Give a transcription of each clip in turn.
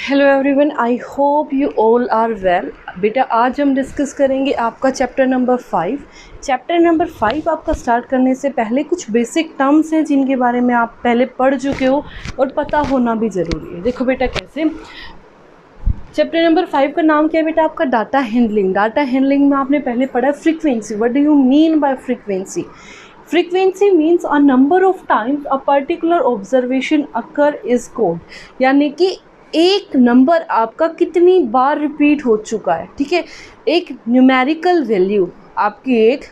Hello everyone, I hope you all are well. बेटा आज हम डिस्कस करेंगे आपका चैप्टर नंबर 5। चैप्टर नंबर 5 आपका स्टार्ट करने से पहले कुछ बेसिक टर्म्स हैं जिनके बारे में आप पहले पढ़ चुके हो और पता होना भी ज़रूरी है। देखो बेटा कैसे, चैप्टर नंबर 5 का नाम क्या है बेटा आपका? Data handling. डाटा हैंडलिंग में आपने पहले पढ़ा frequency. What do you mean by frequency? Frequency means a number of times a particular observation occur is code, यानी कि एक नंबर आपका कितनी बार रिपीट हो चुका है। ठीक है, एक न्यूमेरिकल वैल्यू, आपकी एक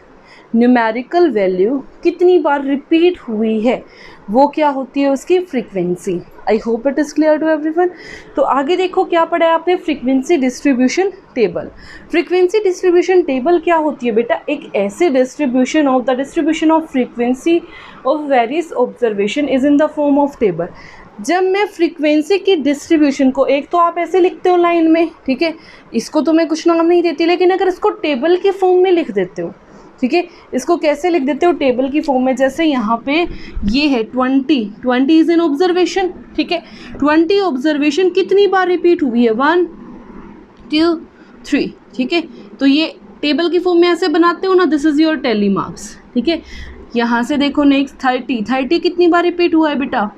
न्यूमेरिकल वैल्यू कितनी बार रिपीट हुई है, वो क्या होती है? उसकी frequency. I hope it is clear to everyone. तो आगे देखो क्या पढ़ा है आपने, frequency distribution table. Frequency distribution table क्या होती है बेटा? एक ऐसे distribution of frequency of various observation is in the form of table. जब मैं फ्रीक्वेंसी की डिस्ट्रीब्यूशन को, एक तो आप ऐसे लिखते हो लाइन में, ठीक है, इसको तो मैं कुछ नाम नहीं देती, लेकिन अगर इसको टेबल के फॉर्म में लिख देते हो, ठीक है, इसको कैसे लिख देते हो? टेबल की फॉर्म में। जैसे यहाँ पे ये है 20 इज एन ऑब्जर्वेशन, ठीक है, 20 ऑब्जर्वेशन कितनी बार रिपीट हुई है? 1 2 3, ठीक है। तो ये टेबल की फॉर्म में ऐसे बनाते हो ना, this is your tally marks, ठीक है। यहाँ से देखो नेक्स्ट 30 कितनी बार रिपीट हुआ है बेटा?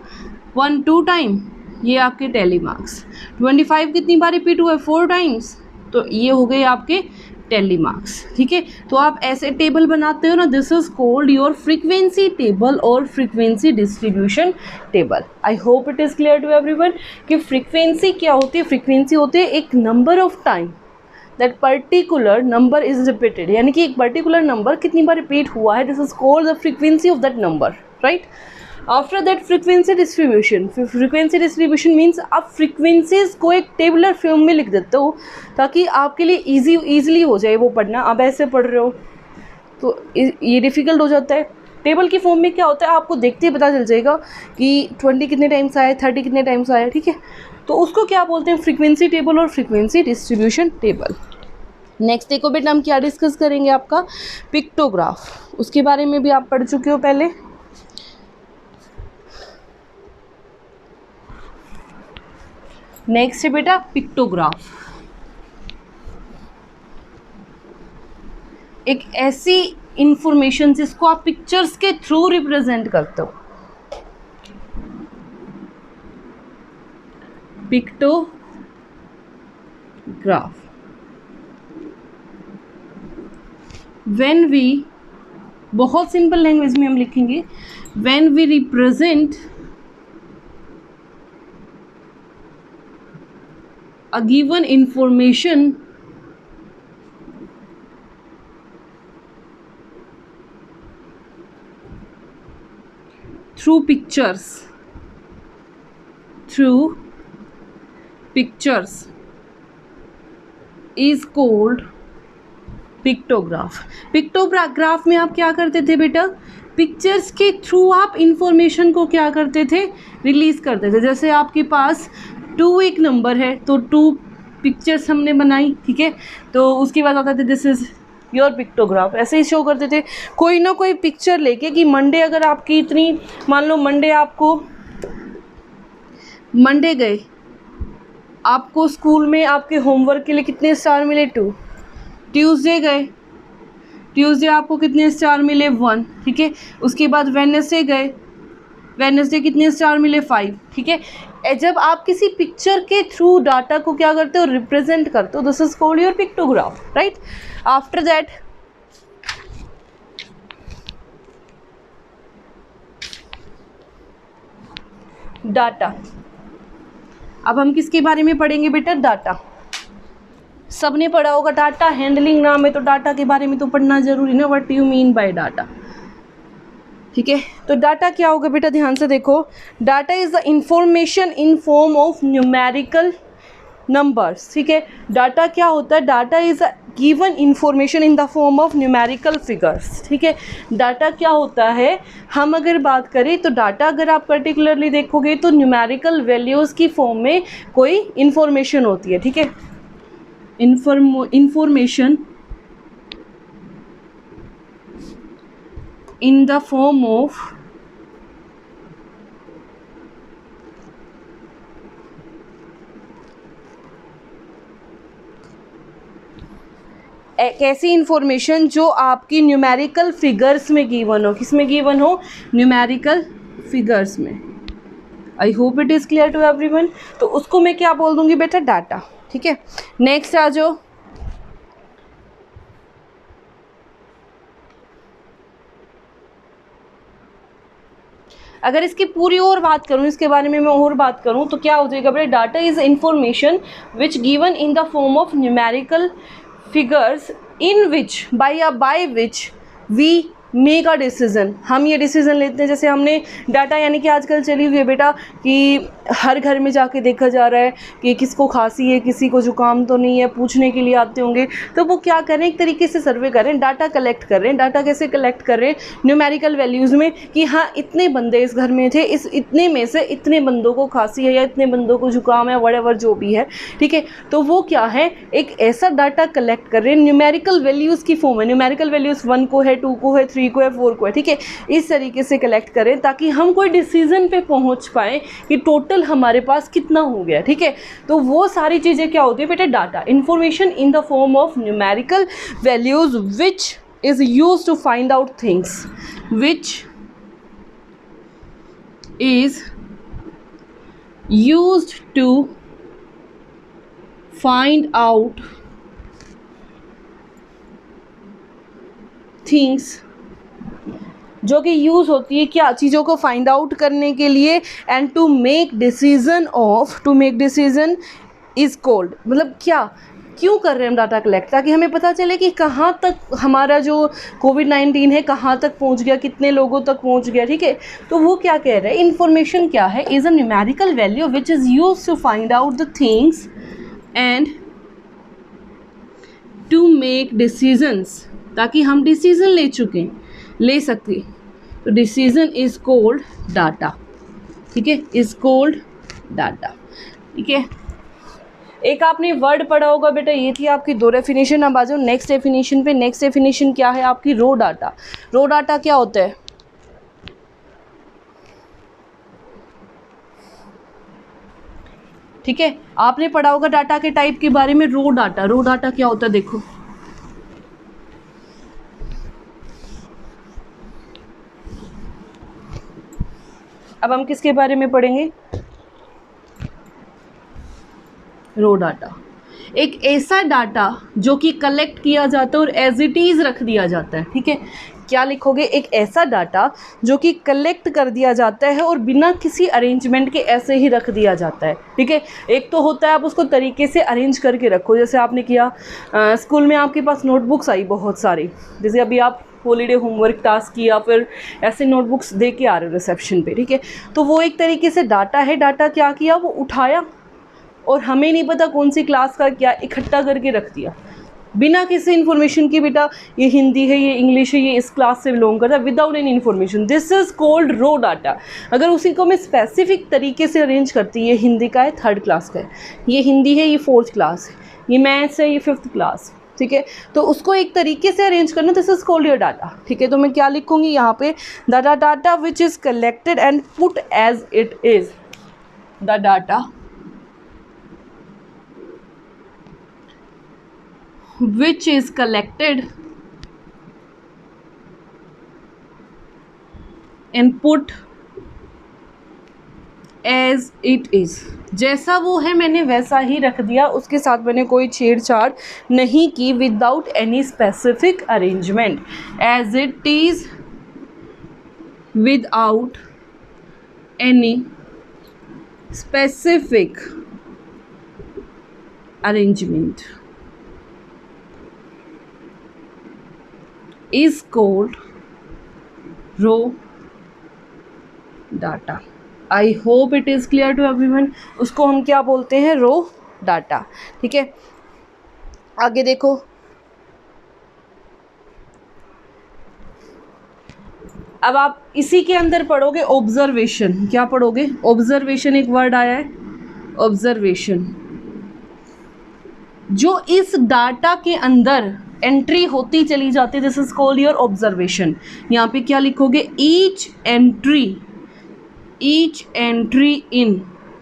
1 2 टाइम, ये आपके टेली मार्क्स। 25 कितनी बार रिपीट हुआ है? 4 टाइम्स, तो ये हो गए आपके टेली मार्क्स, ठीक है। तो आप ऐसे टेबल बनाते हो ना, this is called your frequency table और frequency distribution table. I hope it is clear to everyone कि फ्रीक्वेंसी क्या होती है। फ्रीक्वेंसी होती है एक number of time that particular number is repeated, यानी कि एक पर्टिकुलर नंबर कितनी बार रिपीट हुआ है, this is called the frequency of that number, right. After that frequency distribution means आप फ्रीक्वेंसीज को एक टेबुलर फॉर्म में लिख देते हो ताकि आपके लिए ईजिली हो जाए वो पढ़ना। अब ऐसे पढ़ रहे हो तो ये डिफ़िकल्ट हो जाता है। टेबल की फॉर्म में क्या होता है, आपको देखते ही पता चल जाएगा कि 20 कितने टाइम्स आया, 30 कितने टाइम्स आया, ठीक है। तो उसको क्या बोलते हैं? फ्रीक्वेंसी टेबल और फ्रीक्वेंसी डिस्ट्रीब्यूशन टेबल। नेक्स्ट देखो बेटा, हम क्या डिस्कस करेंगे? आपका पिक्टोग्राफ, उसके बारे में भी आप पढ़ चुके हो पहले। नेक्स्ट है बेटा पिक्टोग्राफ, एक ऐसी इंफॉर्मेशन जिसको आप पिक्चर्स के थ्रू रिप्रेजेंट करते हो। पिक्टोग्राफ, व्हेन वी, बहुत सिंपल लैंग्वेज में हम लिखेंगे, when we represent a given information through pictures is called pictograph. Pictograph में आप क्या करते थे बेटा? पिक्चर्स के थ्रू आप इंफॉर्मेशन को क्या करते थे? रिलीज करते थे। जैसे आपके पास 2 एक नंबर है तो 2 पिक्चर्स हमने बनाई, ठीक है, तो उसके बाद आता था दिस इज योर पिक्टोग्राफ। ऐसे ही शो करते थे कोई ना कोई पिक्चर लेके कि मंडे अगर आपकी इतनी, मान लो मंडे आपको, मंडे गए, आपको स्कूल में आपके होमवर्क के लिए कितने स्टार मिले? 2। ट्यूसडे गए, ट्यूसडे आपको कितने स्टार मिले? 1, ठीक है। उसके बाद वेडनेसडे गए, वेडनेसडे कितने स्टार मिले? 5, ठीक है। जब आप किसी पिक्चर के थ्रू डाटा को क्या करते हो? रिप्रेजेंट करते हो, this is called your pictograph, right. After that data. अब हम किसके बारे में पढ़ेंगे बेटा? डाटा। सबने पढ़ा होगा, डाटा हैंडलिंग नाम है तो डाटा के बारे में तो पढ़ना जरूरी ना। What you mean by data, ठीक है। तो डाटा क्या होगा बेटा? ध्यान से देखो, data is the information in form of numerical numbers, ठीक है। डाटा क्या होता है? Data is a given information in the form of numerical figures, ठीक है। डाटा क्या होता है? हम अगर बात करें तो डाटा अगर आप पर्टिकुलरली देखोगे तो न्यूमेरिकल वैल्यूज़ की फॉर्म में कोई इंफॉर्मेशन होती है, ठीक है। Information in the form of एक ऐसी इंफॉर्मेशन जो आपकी न्यूमेरिकल फिगर्स में गिवन हो। किस में गिवन हो? न्यूमेरिकल फिगर्स में। I hope it is clear to everyone. तो उसको मैं क्या बोल दूंगी बेटा? डाटा। ठीक है, नेक्स्ट आ जाओ। अगर इसकी पूरी और बात करूं, इसके बारे में मैं और बात करूं तो क्या हो जाएगा बेटा? Data is information which given in the form of numerical figures in which by which we make a decision. हम ये डिसीजन लेते हैं, जैसे हमने डाटा यानी कि आजकल चली हुई है बेटा कि हर घर में जाके देखा जा रहा है कि किसको खांसी है, किसी को जुकाम तो नहीं है, पूछने के लिए आते होंगे। तो वो क्या करें? एक तरीके से सर्वे कर रहे हैं, डाटा कलेक्ट कर रहे हैं। डाटा कैसे कलेक्ट कर रहे हैं? न्यूमेरिकल वैल्यूज़ में कि हाँ इतने बंदे इस घर में थे, इस इतने में से इतने बंदों को खांसी है या इतने बंदों को जुकाम है, व्हाटएवर जो भी है। ठीक है, तो वो क्या है? एक ऐसा डाटा कलेक्ट कर रहे हैं न्यूमेरिकल वैल्यूज़ की फॉर्म है। न्यूमेरिकल वैल्यूज़ 1 को है, 2 को है, 3 को है, 4 को है। ठीक है, इस तरीके से कलेक्ट करें ताकि हम कोई डिसीजन पे पहुंच पाए कि टोटल हमारे पास कितना हो गया। ठीक है, तो वो सारी चीज़ें क्या होती है बेटा? Data, information in the form of numerical values which is used to find out things, which is used to find out things, जो कि यूज़ होती है क्या? चीज़ों को फाइंड आउट करने के लिए। And to make decision is called, मतलब क्या, क्यों कर रहे हैं हम डाटा कलेक्ट? ताकि हमें पता चले कि कहाँ तक हमारा जो कोविड-19 है कहाँ तक पहुँच गया, कितने लोगों तक पहुँच गया। ठीक है, तो वो क्या कह रहे हैं? इन्फॉर्मेशन क्या है? Is a numerical value which is used to find out the things and to make decisions, ताकि हम डिसीजन ले सकते। तो डिसीजन इज कोल्ड डाटा। ठीक है, इज कोल्ड डाटा। ठीक है, एक आपने वर्ड पढ़ा होगा बेटा, ये थी आपकी 2 डेफिनेशन। अब आ जाओ नेक्स्ट डेफिनेशन पे। नेक्स्ट डेफिनेशन क्या है आपकी? रो डाटा। रो डाटा क्या होता है? ठीक है, आपने पढ़ा होगा डाटा के टाइप के बारे में। रो डाटा, रो डाटा क्या होता है? देखो, अब हम किसके बारे में पढ़ेंगे? रो डाटा, एक ऐसा डाटा जो कि कलेक्ट किया जाता है और एज इट इज़ रख दिया जाता है। ठीक है, क्या लिखोगे? एक ऐसा डाटा जो कि कलेक्ट कर दिया जाता है और बिना किसी अरेंजमेंट के ऐसे ही रख दिया जाता है। ठीक है, एक तो होता है आप उसको तरीके से अरेंज करके रखो, जैसे आपने किया स्कूल में, आपके पास नोटबुक्स आई बहुत सारी, जैसे अभी आप हॉलीडे होमवर्क टास्क किया, फिर ऐसे नोटबुक्स दे के आ रहे हो रिसेप्शन पे। ठीक है, तो वो एक तरीके से डाटा है। डाटा क्या किया? वो उठाया और हमें नहीं पता कौन सी क्लास का क्या, इकट्ठा करके रख दिया बिना किसी इन्फॉर्मेशन की। बेटा ये हिंदी है, ये इंग्लिश है, ये इस क्लास से बिलोंग करता है, without any information. This is called raw data. अगर उसी को मैं स्पेसिफिक तरीके से अरेंज करती, ये हिंदी का है 3rd क्लास का है, ये हिंदी है ये 4th क्लास है, ये मैथ्स है ये 5th क्लास। ठीक है, तो उसको एक तरीके से अरेंज करना, this is called your data. ठीक है, तो मैं क्या लिखूंगी यहाँ पे? The data which is collected and put as it is, the data which is collected and put as it is। जैसा वो है मैंने वैसा ही रख दिया, उसके साथ मैंने कोई छेड़छाड़ नहीं की, without any specific arrangement, as it is without any specific arrangement is called raw data। I hope it is clear to everyone। उसको हम क्या बोलते हैं? रो डाटा। ठीक है, आगे देखो, अब आप इसी के अंदर पढ़ोगे ऑब्जर्वेशन। क्या पढ़ोगे? ऑब्जर्वेशन, एक वर्ड आया है ऑब्जर्वेशन, जो इस डाटा के अंदर एंट्री होती चली जाती है। This is called your observation. यहाँ पे क्या लिखोगे? ईच एंट्री इन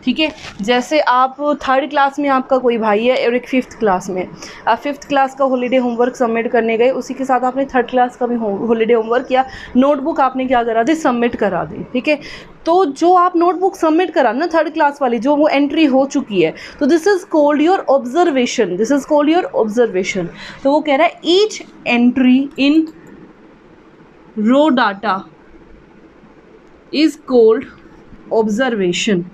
ठीक है। जैसे आप 3rd क्लास में आपका कोई भाई है और एक 5th क्लास में, आप 5th क्लास का हॉलीडे होमवर्क सबमिट करने गए, उसी के साथ आपने 3rd क्लास का भी हॉलीडे होमवर्क या नोटबुक आपने क्या करा दी, सबमिट करा दी, ठीक है। तो जो आप नोटबुक सबमिट करा ना 3rd क्लास वाली, जो वो एंट्री हो चुकी है, तो this is called your observation, this is called your observation. तो वो कह रहा है each entry in raw data is called observation,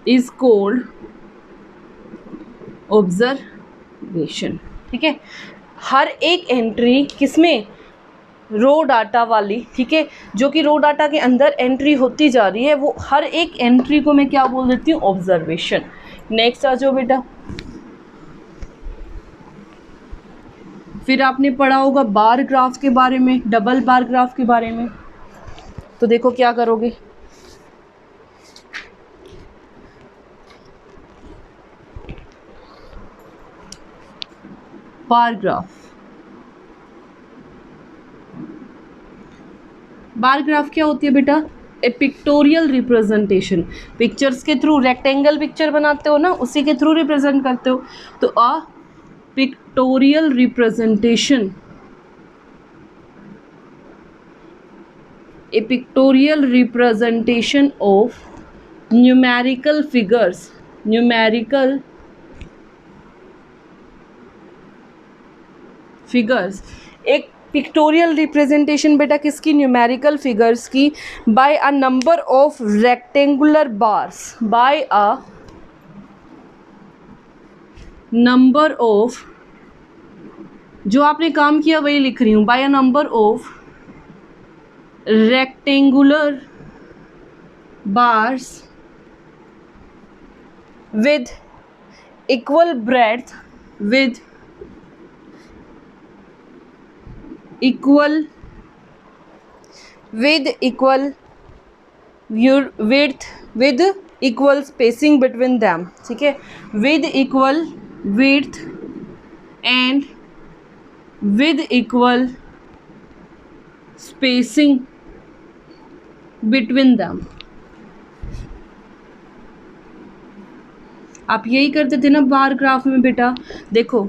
is called observation, ठीक है। हर एक एंट्री किसमें, रो डाटा वाली, ठीक है, जो कि रो डाटा के अंदर एंट्री होती जा रही है, वो हर एक एंट्री को मैं क्या बोल देती हूँ, ऑब्जर्वेशन। नेक्स्ट आ जाओ बेटा। फिर आपने पढ़ा होगा बार ग्राफ के बारे में, डबल बार ग्राफ के बारे में। तो देखो क्या करोगे, बार ग्राफ, बार ग्राफ क्या होती है बेटा, ए पिक्टोरियल रिप्रेजेंटेशन, पिक्चर्स के थ्रू, रेक्टेंगल पिक्चर बनाते हो ना, उसी के थ्रू रिप्रेजेंट करते हो। तो a pictorial representation, a pictorial representation of numerical figures, numerical figures, एक पिक्टोरियल रिप्रेजेंटेशन बेटा किसकी, न्यूमेरिकल फिगर्स की, by a number of rectangular bars, by a number of, जो आपने काम किया वही लिख रही हूँ, by a number of rectangular bars with equal breadth, with equal width, with equal spacing between them, ठीक है, with equal width and with equal spacing between them। आप यही करते थे ना बार ग्राफ में बेटा। देखो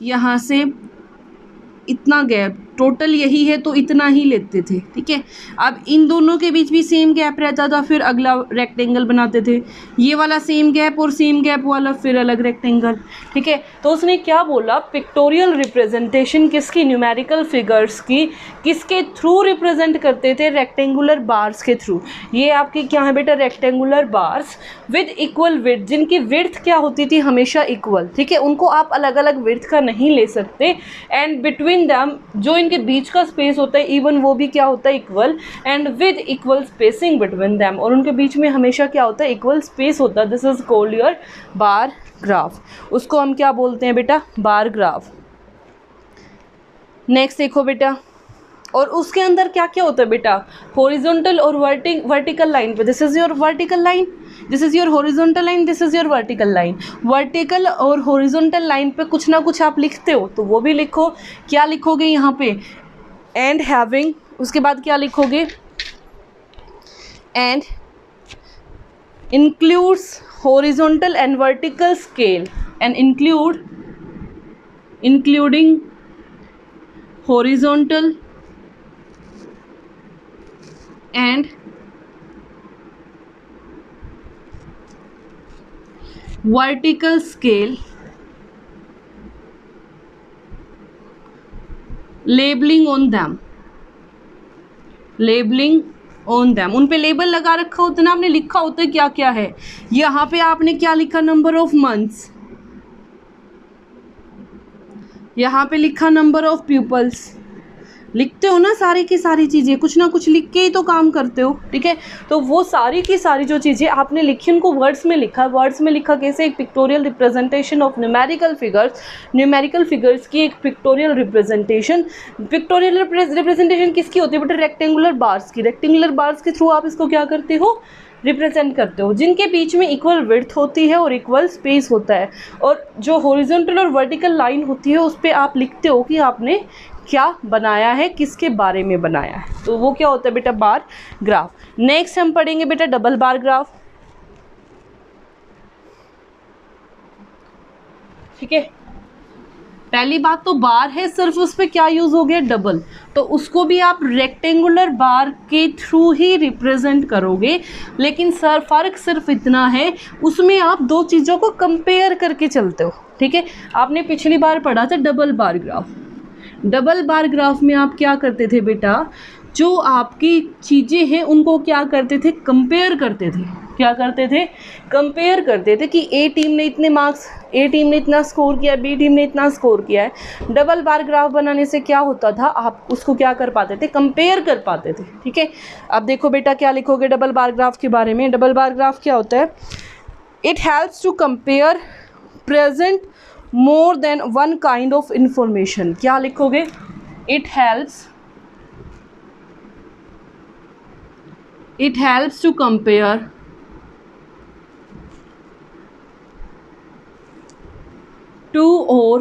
यहाँ से इतना गैप, टोटल यही है तो इतना ही लेते थे, ठीक है। अब इन दोनों के बीच भी सेम गैप रहता था, फिर अगला रेक्टेंगल बनाते थे, ये वाला सेम गैप और सेम गैप वाला फिर अलग रेक्टेंगल, ठीक है। तो उसने क्या बोला, पिक्टोरियल रिप्रेजेंटेशन किसकी, न्यूमेरिकल फिगर्स की, किसके थ्रू रिप्रेजेंट करते थे, रेक्टेंगुलर बार्स के थ्रू। ये आपकी क्या है बेटा, rectangular bars with equal width, जिनकी विड्थ क्या होती थी, हमेशा इक्वल, ठीक है, उनको आप अलग अलग विड्थ का नहीं ले सकते। एंड बिटवीन दैम, जो इनके बीच का स्पेस होता है इवन, वो भी क्या होता है, equal, and with equal spacing between them, और उनके बीच में हमेशा क्या होता है, इक्वल स्पेस होता है। This is called your bar graph. उसको हम क्या बोलते हैं बेटा, बार ग्राफ। नेक्स्ट देखो बेटा, और उसके अंदर क्या क्या होता है बेटा, हॉरिजॉन्टल और वर्टिकल लाइन पे, this is your vertical line, this is your horizontal line, this is your vertical line. Vertical और हॉरिजॉन्टल लाइन पे कुछ ना कुछ आप लिखते हो, तो वो भी लिखो। क्या लिखोगे यहाँ पे, एंड हैविंग, उसके बाद क्या लिखोगे, and includes horizontal and vertical scale, and including horizontal and vertical scale, labeling on them, labeling on them, उन पे लेबल लगा रखा होता है ना, आपने लिखा होता है क्या क्या है। यहाँ पे आपने क्या लिखा, नंबर ऑफ मंथ्स, यहाँ पे लिखा नंबर ऑफ पीपल्स, लिखते हो ना सारी की सारी चीज़ें, कुछ ना कुछ लिख के ही तो काम करते हो, ठीक है। तो वो सारी की सारी जो चीज़ें आपने लिखी उनको वर्ड्स में लिखा। वर्ड्स में लिखा कैसे, एक pictorial representation of numerical figures, numerical figures की एक पिक्टोरियल रिप्रेजेंटेशन। पिक्टोरियल रिप्रेजेंटेशन किसकी होती है बेटा, रेक्टेंगुलर बार्स की। रेक्टेंगुलर बार्स के थ्रू आप इसको क्या करते हो, रिप्रेजेंट करते हो, जिनके बीच में इक्वल विड्थ होती है और इक्वल स्पेस होता है। और जो हॉरिजॉन्टल और वर्टिकल लाइन होती है उस पर आप लिखते हो कि आपने क्या बनाया है, किसके बारे में बनाया है, तो वो क्या होता है बेटा बार ग्राफ। नेक्स्ट हम पढ़ेंगे बेटा डबल बार ग्राफ। ठीक है, पहली बात तो बार है, सिर्फ उस पर क्या यूज हो गया डबल, तो उसको भी आप रेक्टेंगुलर बार के थ्रू ही रिप्रेजेंट करोगे, लेकिन सर फर्क सिर्फ इतना है उसमें आप दो चीज़ों को कंपेयर करके चलते हो। ठीक है, आपने पिछली बार पढ़ा था double bar graph. Double bar graph में आप क्या करते थे बेटा, जो आपकी चीज़ें हैं उनको क्या करते थे, कंपेयर करते थे। क्या करते थे, कंपेयर करते थे कि ए टीम ने इतने मार्क्स, ए टीम ने इतना स्कोर किया, बी टीम ने इतना स्कोर किया है। डबल बार ग्राफ बनाने से क्या होता था, आप उसको क्या कर पाते थे, कंपेयर कर पाते थे। ठीक है, अब देखो बेटा क्या लिखोगे डबल बार ग्राफ के बारे में। डबल बार ग्राफ क्या होता है, it helps to compare present more than one kind of information. क्या लिखोगे, it helps to compare two or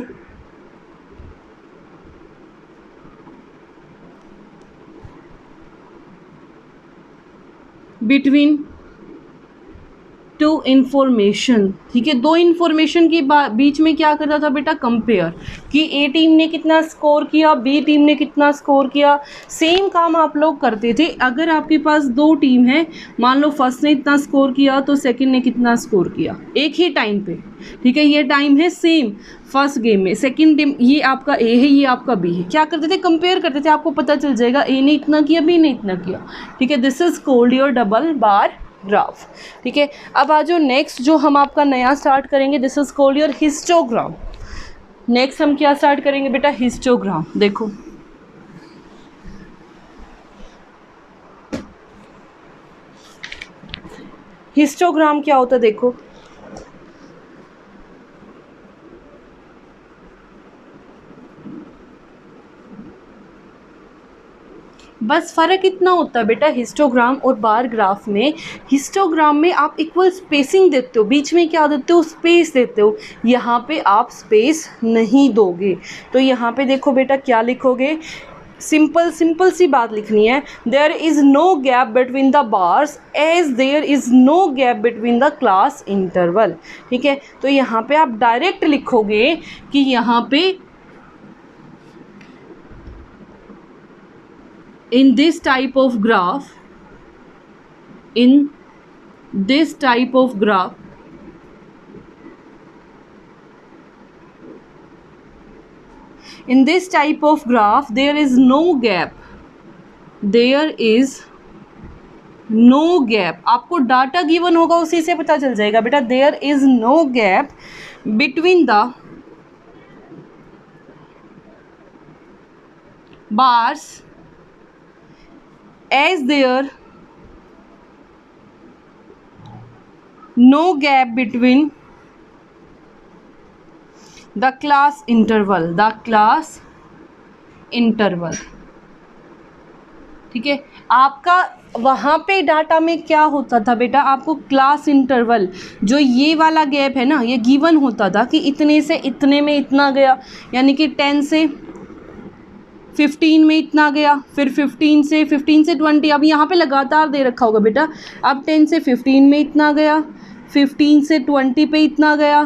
between two information. ठीक है, दो इन्फॉर्मेशन के बीच में क्या करता था बेटा, कंपेयर, कि ए टीम ने कितना स्कोर किया, बी टीम ने कितना स्कोर किया। सेम काम आप लोग करते थे। अगर आपके पास दो टीम है, मान लो फर्स्ट ने इतना स्कोर किया तो सेकंड ने कितना स्कोर किया, एक ही टाइम पे। ठीक है, ये टाइम है सेम फर्स्ट गेम में, सेकंड टीम ये आपका ए है, ये आपका बी है। क्या करते थे, कंपेयर करते थे, आपको पता चल जाएगा ए ने इतना किया, बी ने इतना किया। ठीक है, this is called your double bar graph. ठीक है, अब आ जाओ नेक्स्ट जो हम आपका नया स्टार्ट करेंगे, this is called your histogram. Next हम क्या स्टार्ट करेंगे बेटा, हिस्टोग्राम। देखो हिस्टोग्राम क्या होता है, देखो बस फ़र्क इतना होता है बेटा हिस्टोग्राम और बार ग्राफ में। हिस्टोग्राम में आप इक्वल स्पेसिंग देते हो, बीच में क्या देते हो, स्पेस देते हो। यहाँ पे आप स्पेस नहीं दोगे। तो यहाँ पे देखो बेटा क्या लिखोगे, सिंपल सी बात लिखनी है, there is no gap between the bars as there is no gap between the class interval. ठीक है, तो यहाँ पे आप डायरेक्ट लिखोगे कि यहाँ पे in this type of graph, in this type of graph, in this type of graph there is no gap, there is no gap। आपको डाटा गिवन होगा उसी से पता चल जाएगा बेटा, there is no gap between the bars as there no gap between the class interval, the class interval। ठीक है, आपका वहाँ पे डाटा में क्या होता था बेटा, आपको क्लास इंटरवल, जो ये वाला गैप है ना, ये गिवन होता था कि इतने से इतने में इतना गया, यानी कि 10 से 15 में इतना गया, फिर 15 से 20। अब यहाँ पे लगातार दे रखा होगा बेटा, अब 10 से 15 में इतना गया, 15 से 20 पे इतना गया,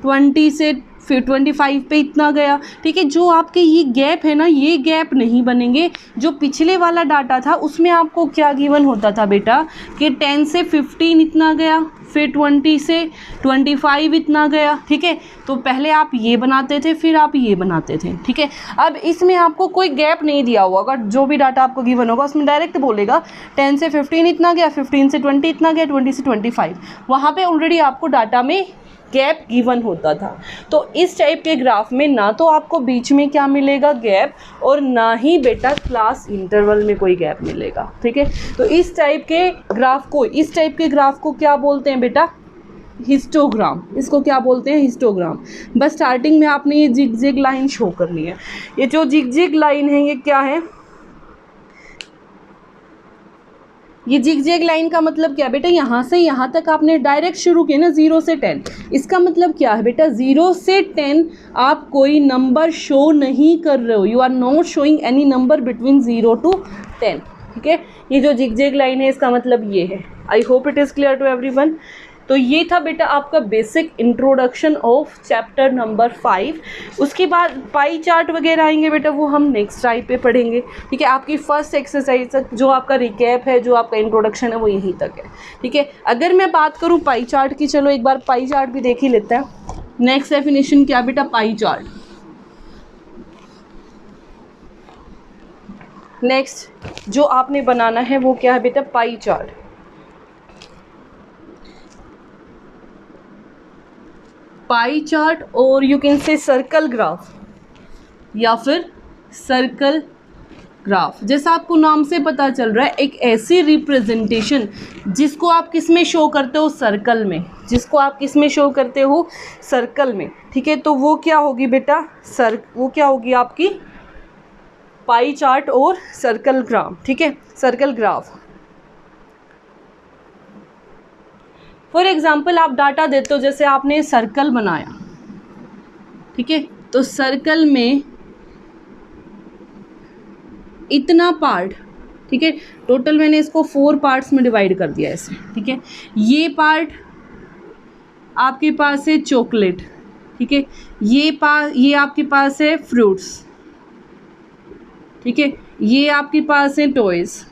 20 से फिर 25 पे इतना गया। ठीक है, जो आपके ये गैप है ना, ये गैप नहीं बनेंगे। जो पिछले वाला डाटा था उसमें आपको क्या गिवन होता था बेटा कि 10 से 15 इतना गया, फिर 20 से 25 इतना गया। ठीक है, तो पहले आप ये बनाते थे, फिर आप ये बनाते थे। ठीक है, अब इसमें आपको कोई गैप नहीं दिया हुआ, अगर जो भी डाटा आपको गिवन होगा उसमें डायरेक्ट बोलेगा 10 से 15 इतना गया, 15 से 20 इतना गया, 20 से 25। वहाँ पे ऑलरेडी आपको डाटा में गैप गिवन होता था। तो इस टाइप के ग्राफ में ना तो आपको बीच में क्या मिलेगा, गैप, और ना ही बेटा क्लास इंटरवल में कोई गैप मिलेगा। ठीक है, तो इस टाइप के ग्राफ को क्या बोलते हैं बेटा, हिस्टोग्राम। इसको क्या बोलते हैं, हिस्टोग्राम। बस स्टार्टिंग में आपने ये जिग लाइन शो करनी है। ये जो जिग लाइन है ये क्या है, ये जिग-जैग लाइन का मतलब क्या है बेटा, यहाँ से यहाँ तक आपने डायरेक्ट शुरू किया ना 0 से 10, इसका मतलब क्या है बेटा 0 से 10 आप कोई नंबर शो नहीं कर रहे हो, you are not showing any number between 0 to 10, ठीक है। ये जो जिग-जैग लाइन है इसका मतलब ये है। I hope it is clear to everyone. तो ये था बेटा आपका basic introduction of chapter number 5। उसके बाद पाई चार्ट वगैरह आएंगे बेटा, वो हम नेक्स्ट टाइप पे पढ़ेंगे, ठीक है। आपकी फर्स्ट एक्सरसाइज तक जो आपका रिकैप है, जो आपका इंट्रोडक्शन है, वो यहीं तक है, ठीक है। अगर मैं बात करूँ पाई चार्ट की, चलो एक बार पाई चार्ट भी देख ही लेते हैं। नेक्स्ट डेफिनेशन क्या बेटा, पाई चार्ट। नेक्स्ट जो आपने बनाना है वो क्या है बेटा, पाई चार्ट। पाई चार्ट और you can say circle graph या फिर सर्कल ग्राफ। जैसा आपको नाम से पता चल रहा है, एक ऐसी रिप्रेजेंटेशन जिसको आप किस में शो करते हो, सर्कल में, जिसको आप किस में शो करते हो, सर्कल में, ठीक है। तो वो क्या होगी बेटा, वो क्या होगी आपकी पाई चार्ट और सर्कल ग्राफ, ठीक है, सर्कल ग्राफ। फॉर एग्जाम्पल आप डाटा देते हो, जैसे आपने सर्कल बनाया, ठीक है, तो सर्कल में इतना पार्ट, ठीक है, टोटल मैंने इसको 4 पार्ट्स में डिवाइड कर दिया ऐसे, ठीक है। ये पार्ट आपके पास है चॉकलेट, ठीक है, ये आपके पास है फ्रूट्स, ठीक है, ये आपके पास है टॉयज़,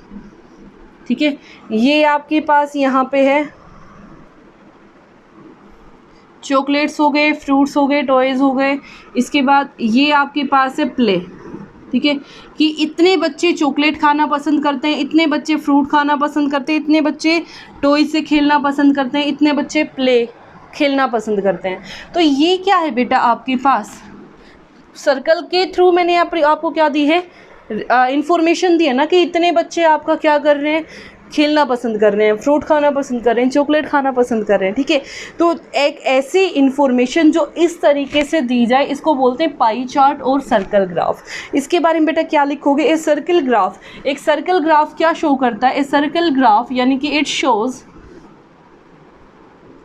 ठीक है, ये आपके पास यहाँ पे है चॉकलेट्स हो गए, फ्रूट्स हो गए, टॉयज़ हो गए। इसके बाद ये आपके पास है प्ले, ठीक है, कि इतने बच्चे चॉकलेट खाना पसंद करते हैं, इतने बच्चे फ्रूट खाना पसंद करते हैं, इतने बच्चे टॉय से खेलना पसंद करते हैं, इतने बच्चे प्ले खेलना पसंद करते हैं। तो ये क्या है बेटा आपके पास, सर्कल के थ्रू मैंने आपको क्या दी है, इंफॉर्मेशन दी है ना, कि इतने बच्चे आपका क्या कर रहे हैं, खेलना पसंद कर रहे हैं, फ्रूट खाना पसंद कर रहे हैं, चॉकलेट खाना पसंद कर रहे हैं, ठीक है। तो एक ऐसी इंफॉर्मेशन जो इस तरीके से दी जाए, इसको बोलते हैं पाई चार्ट और सर्कल ग्राफ। इसके बारे में बेटा क्या लिखोगे, ए सर्कल ग्राफ। एक सर्कल ग्राफ क्या शो करता है, ए सर्कल ग्राफ यानी कि इट शोज,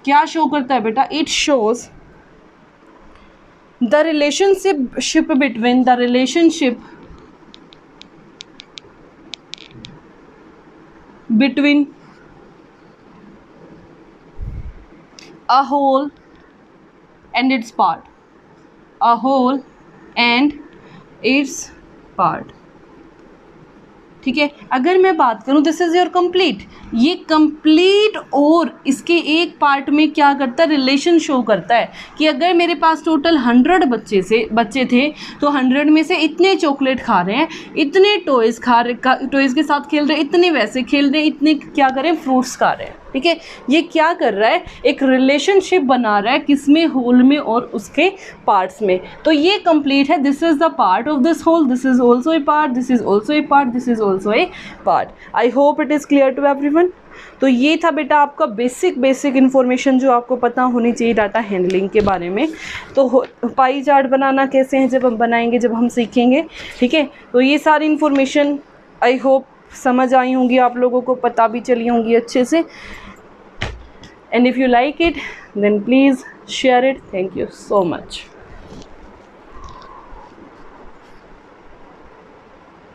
क्या शो करता है बेटा, it shows the relationship between, the relationship between a whole and its part, a whole and its part, ठीक है। अगर मैं बात करूं, दिस इज़ योर कंप्लीट, ये कंप्लीट और इसके एक पार्ट में क्या करता है, रिलेशन शो करता है कि अगर मेरे पास टोटल 100 बच्चे थे, तो 100 में से इतने चॉकलेट खा रहे हैं, इतने टॉयज़ टॉयज़ के साथ खेल रहे हैं, इतने वैसे खेल रहे हैं, इतने क्या कर रहे हैं, फ्रूट्स खा रहे हैं, ठीक है। ये क्या कर रहा है, एक रिलेशनशिप बना रहा है, किसमें, होल में और उसके पार्ट्स में। तो ये कंप्लीट है, this is the part of this whole, this is also a part, this is also a part, this is also a part. I hope it is clear to everyone. तो ये था बेटा आपका basic information जो आपको पता होनी चाहिए डाटा हैंडलिंग के बारे में। तो पाई चार्ट बनाना कैसे है, जब हम बनाएंगे, जब हम सीखेंगे, ठीक है। तो ये सारी इन्फॉर्मेशन आई होप समझ आई होंगी, आप लोगों को पता भी चली होंगी अच्छे से। And if you like it then please share it. Thank you so much.